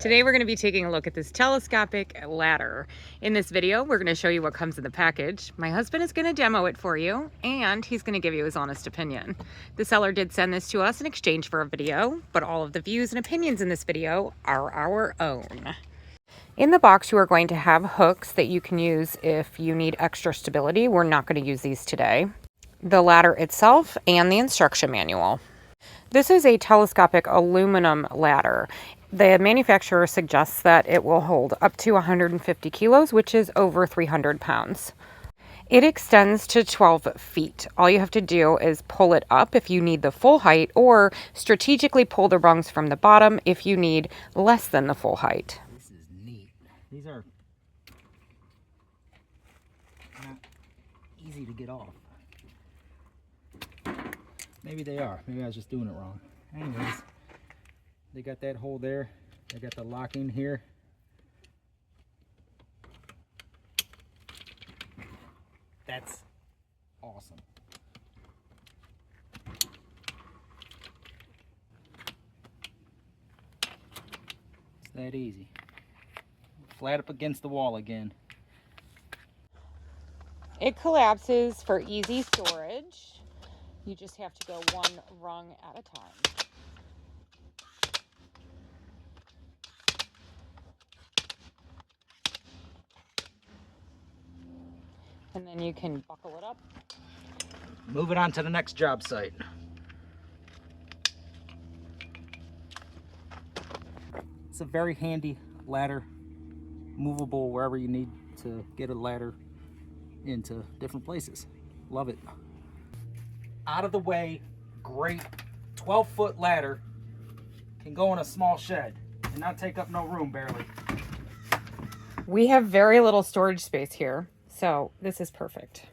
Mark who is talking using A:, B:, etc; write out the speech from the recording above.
A: Today we're going to be taking a look at this telescopic ladder. In this video, we're going to show you what comes in the package. My husband is going to demo it for you, and he's going to give you his honest opinion. The seller did send this to us in exchange for a video, but all of the views and opinions in this video are our own. In the box, you are going to have hooks that you can use if you need extra stability. We're not going to use these today. The ladder itself and the instruction manual. This is a telescopic aluminum ladder. The manufacturer suggests that it will hold up to 150 kilos, which is over 300 pounds. It extends to 12 feet. All you have to do is pull it up if you need the full height, or strategically pull the rungs from the bottom if you need less than the full height.
B: This is neat. These are not easy to get off. Maybe they are. Maybe I was just doing it wrong. Anyways, they got that hole there. They got the locking here. That's awesome. It's that easy. Flat up against the wall again.
A: It collapses for easy storage. You just have to go one rung at a time. And then you can buckle it up.
B: Move it on to the next job site. It's a very handy ladder, movable wherever you need to get a ladder into different places. Love it. Out of the way, great 12-foot ladder can go in a small shed and not take up no room barely.
A: We have very little storage space here, so this is perfect.